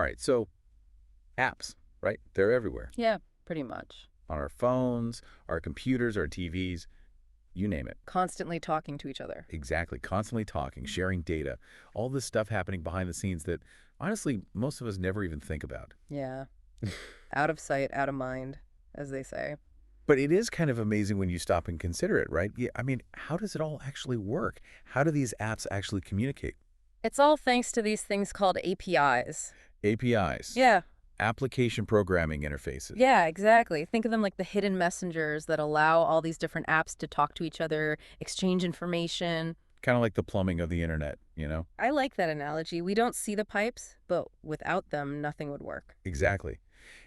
All right, so apps, right? They're everywhere. Yeah, pretty much. On our phones, our computers, our TVs, you name it. Constantly talking to each other. Exactly. Constantly talking, sharing data, all this stuff happening behind the scenes that, honestly, most of us never even think about. Yeah. Out of sight, out of mind, as they say. But it is kind of amazing when you stop and consider it, right? Yeah, I mean, how does it all actually work? How do these apps actually communicate? It's all thanks to these things called APIs. APIs, Yeah. application programming interfaces. Yeah, exactly. Think of them like the hidden messengers that allow all these different apps to talk to each other, exchange information. Kind of like the plumbing of the internet, you know? I like that analogy. We don't see the pipes, but without them, nothing would work. Exactly.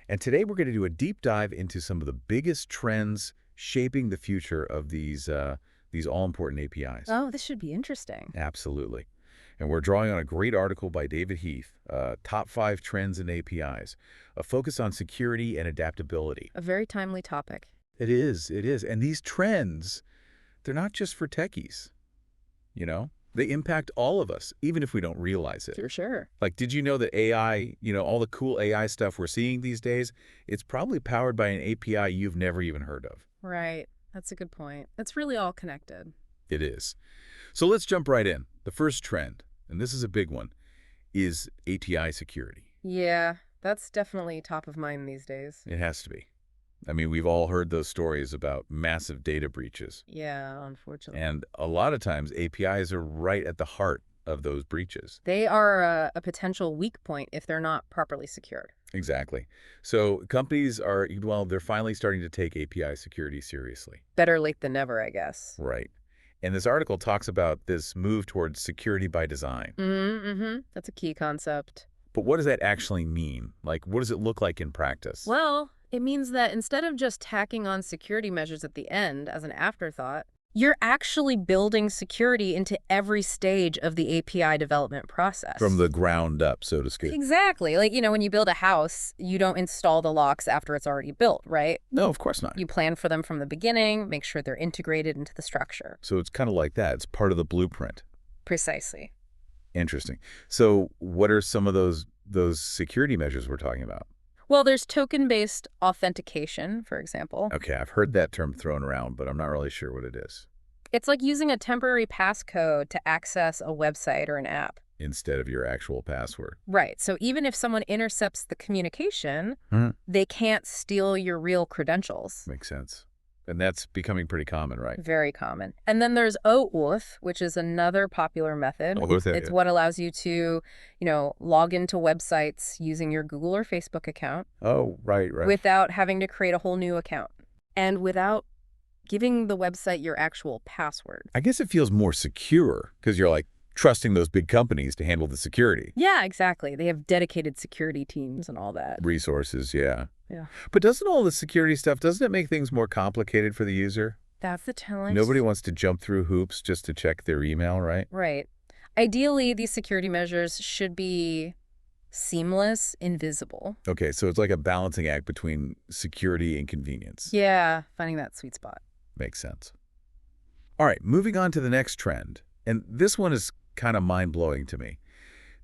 And today we're going to do a deep dive into some of the biggest trends shaping the future of these all-important APIs. Oh, this should be interesting. Absolutely. And we're drawing on a great article by David Heath, Top 5 Trends in APIs, a focus on security and adaptability. A very timely topic. It is, it is. And these trends, they're not just for techies, you know? They impact all of us, even if we don't realize it. For sure. Like, did you know that AI, all the cool AI stuff we're seeing these days, it's probably powered by an API you've never even heard of. Right. That's a good point. It's really all connected. It is. So let's jump right in. The first trend, and this is a big one, is API security. Yeah, that's definitely top of mind these days. It has to be. I mean, we've all heard those stories about massive data breaches. Yeah, unfortunately. And a lot of times, APIs are right at the heart of those breaches. They are a potential weak point if they're not properly secured. Exactly. So companies are, well, they're finally starting to take API security seriously. Better late than never, I guess. Right. And this article talks about this move towards security by design. Mm-hmm. That's a key concept. But what does that actually mean? Like, what does it look like in practice? Well, it means that instead of just tacking on security measures at the end as an afterthought, you're actually building security into every stage of the API development process. From the ground up, so to speak. Exactly. Like, when you build a house, you don't install the locks after it's already built, right? No, of course not. You plan for them from the beginning, make sure they're integrated into the structure. So it's kind of like that. It's part of the blueprint. Precisely. Interesting. So what are some of those security measures we're talking about? Well, there's token-based authentication, for example. Okay, I've heard that term thrown around, but I'm not really sure what it is. It's like using a temporary passcode to access a website or an app. Instead of your actual password. Right. So even if someone intercepts the communication, they can't steal your real credentials. Makes sense. And that's becoming pretty common, right? Very common. And then there's OAuth, which is another popular method. It's what allows you to, log into websites using your Google or Facebook account. Oh, right. Without having to create a whole new account. And without giving the website your actual password. I guess it feels more secure because you're like trusting those big companies to handle the security. Yeah, exactly. They have dedicated security teams and all that. Resources, yeah. Yeah. But doesn't all the security stuff, doesn't it make things more complicated for the user? That's the challenge. Nobody wants to jump through hoops just to check their email, right? Right. Ideally, these security measures should be seamless, invisible. Okay, so it's like a balancing act between security and convenience. Yeah, finding that sweet spot. Makes sense. All right, moving on to the next trend. And this one is kind of mind-blowing to me.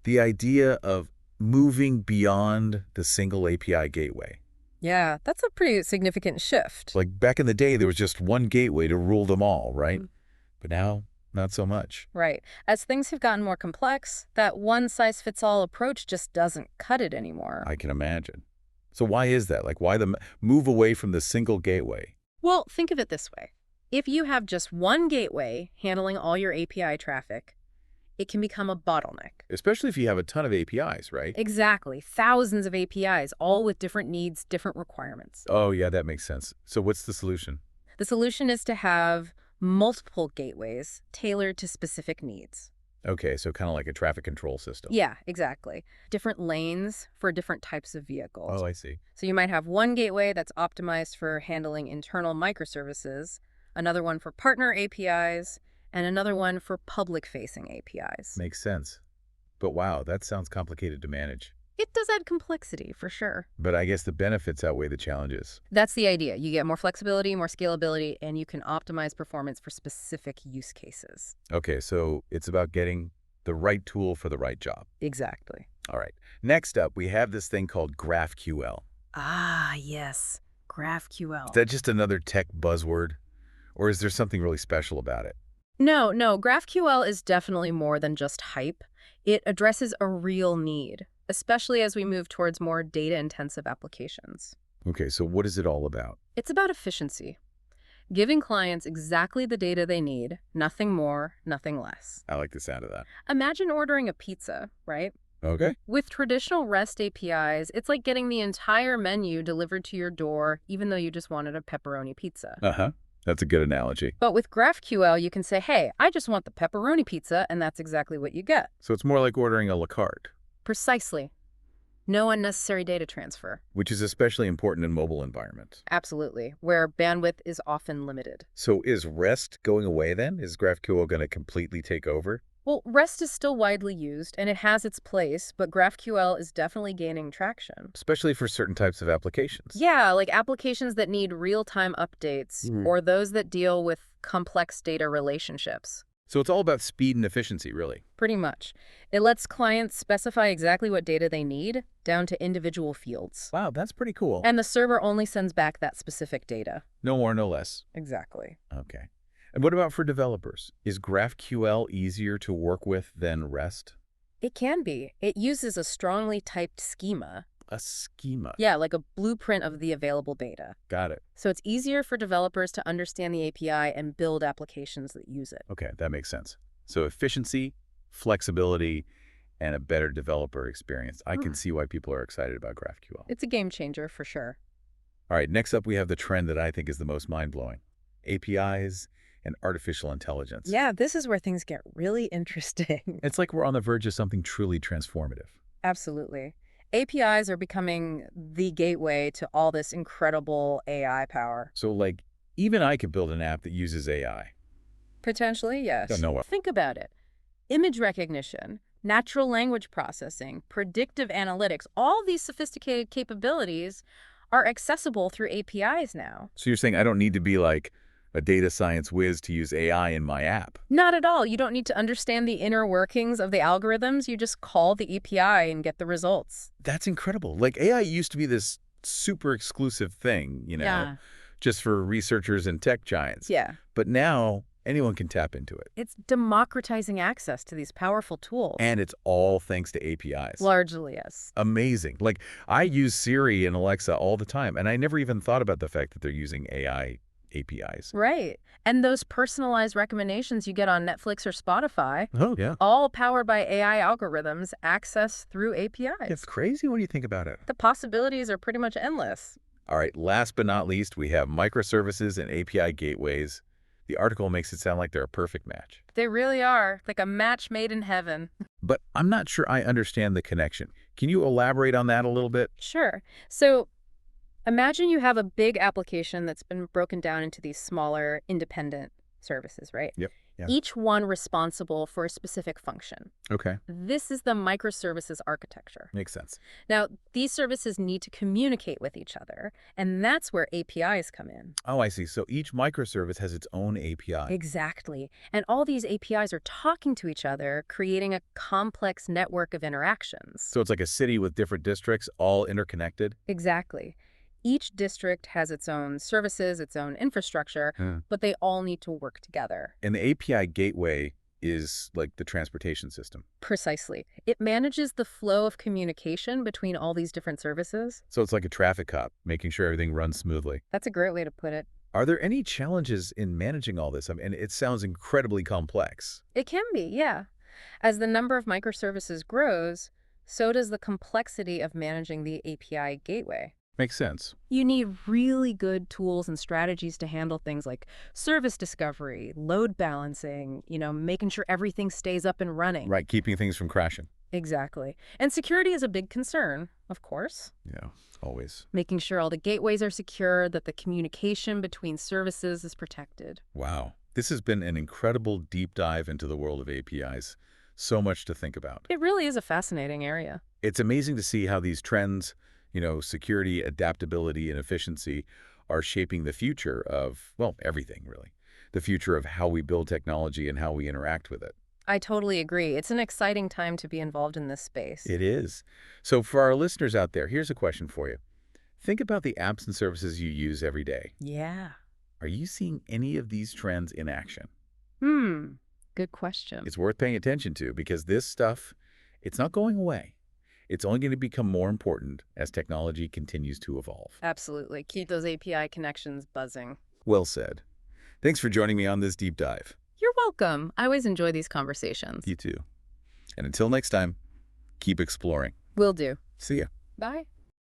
The idea of moving beyond the single API gateway. Yeah, that's a pretty significant shift. Like back in the day, there was just one gateway to rule them all, right? But now, not so much. Right. As things have gotten more complex, that one-size-fits-all approach just doesn't cut it anymore. I can imagine. So why is that? Like, why the move away from the single gateway? Well, think of it this way. If you have just one gateway handling all your API traffic, it can become a bottleneck. Especially if you have a ton of APIs, right? Exactly. Thousands of APIs, all with different needs, different requirements. Oh, yeah, that makes sense. So what's the solution? The solution is to have multiple gateways tailored to specific needs. Okay, so kind of like a traffic control system. Yeah, exactly. Different lanes for different types of vehicles. Oh, I see. So you might have one gateway that's optimized for handling internal microservices, another one for partner APIs, and another one for public-facing APIs. Makes sense. But wow, that sounds complicated to manage. It does add complexity, for sure. But I guess the benefits outweigh the challenges. That's the idea. You get more flexibility, more scalability, and you can optimize performance for specific use cases. Okay, so it's about getting the right tool for the right job. Exactly. All right. Next up, we have this thing called GraphQL. Ah, yes. Is GraphQL. that just another tech buzzword, or is there something really special about it? No, GraphQL is definitely more than just hype. It addresses a real need, especially as we move towards more data-intensive applications. Okay, so what is it all about? It's about efficiency, giving clients exactly the data they need, nothing more, nothing less. I like the sound of that. Imagine ordering a pizza, right? Okay. With traditional REST APIs, it's like getting the entire menu delivered to your door, even though you just wanted a pepperoni pizza. Uh-huh. That's a good analogy. But with GraphQL, you can say, hey, I just want the pepperoni pizza, and that's exactly what you get. So it's more like ordering a la carte, Precisely. No unnecessary data transfer. which is especially important in mobile environments. Absolutely, where bandwidth is often limited. So is REST going away then? Is GraphQL going to completely take over? Well, REST is still widely used, and it has its place, but GraphQL is definitely gaining traction. Especially for certain types of applications. Yeah, like applications that need real-time updates, or those that deal with complex data relationships. So it's all about speed and efficiency, really. Pretty much. It lets clients specify exactly what data they need, down to individual fields. Wow, that's pretty cool. And the server only sends back that specific data. No more, no less. Exactly. Okay. And what about for developers? Is GraphQL easier to work with than REST? It can be. It uses a strongly typed schema. A schema. Yeah, like a blueprint of the available data. Got it. So it's easier for developers to understand the API and build applications that use it. Okay, that makes sense. So efficiency, flexibility, and a better developer experience. I can see why people are excited about GraphQL. It's a game changer for sure. All right, next up we have the trend that I think is the most mind-blowing. APIs and artificial intelligence. Yeah, this is where things get really interesting. It's like we're on the verge of something truly transformative. Absolutely. APIs are becoming the gateway to all this incredible AI power. So like, even I could build an app that uses AI. Potentially, yes. Don't know what. Think about it. Image recognition, natural language processing, predictive analytics, all these sophisticated capabilities are accessible through APIs now. So you're saying I don't need to be like a data science whiz to use AI in my app? Not at all. You don't need to understand the inner workings of the algorithms. You just call the API and get the results. That's incredible. Like AI used to be this super exclusive thing, Yeah. just for researchers and tech giants. Yeah. But now anyone can tap into it. It's democratizing access to these powerful tools. And it's all thanks to APIs. Largely, yes. Amazing. Like I use Siri and Alexa all the time, and I never even thought about the fact that they're using AI APIs. Right. And those personalized recommendations you get on Netflix or Spotify, Oh, yeah. all powered by AI algorithms, accessed through APIs. It's crazy when you think about it. The possibilities are pretty much endless. All right, last but not least, we have microservices and API gateways. The article makes it sound like they're a perfect match. They really are, like a match made in heaven. But I'm not sure I understand the connection. Can you elaborate on that a little bit? Sure. So imagine you have a big application that's been broken down into these smaller, independent services, right? Yep. Yeah. Each one responsible for a specific function. Okay. This is the microservices architecture. Makes sense. Now, these services need to communicate with each other, and that's where APIs come in. Oh, I see. So each microservice has its own API. Exactly. And all these APIs are talking to each other, creating a complex network of interactions. So it's like a city with different districts all interconnected? Exactly. Each district has its own services, its own infrastructure, but they all need to work together. And the API gateway is like the transportation system. Precisely. It manages the flow of communication between all these different services. So it's like a traffic cop, making sure everything runs smoothly. That's a great way to put it. Are there any challenges in managing all this? I mean, it sounds incredibly complex. It can be, yeah. As the number of microservices grows, so does the complexity of managing the API gateway. Makes sense. You need really good tools and strategies to handle things like service discovery, load balancing, making sure everything stays up and running. Right, keeping things from crashing. Exactly. And security is a big concern, of course. Yeah, always. Making sure all the gateways are secure, that the communication between services is protected. Wow. This has been an incredible deep dive into the world of APIs. So much to think about. It really is a fascinating area. It's amazing to see how these trends, security, adaptability, and efficiency are shaping the future of, well, everything, really. The future of how we build technology and how we interact with it. I totally agree. It's an exciting time to be involved in this space. It is. So for our listeners out there, here's a question for you. Think about the apps and services you use every day. Yeah. Are you seeing any of these trends in action? Hmm. Good question. It's worth paying attention to because this stuff, it's not going away. It's only going to become more important as technology continues to evolve. Absolutely. Keep those API connections buzzing. Well said. Thanks for joining me on this deep dive. You're welcome. I always enjoy these conversations. You too. And until next time, keep exploring. Will do. See ya. Bye.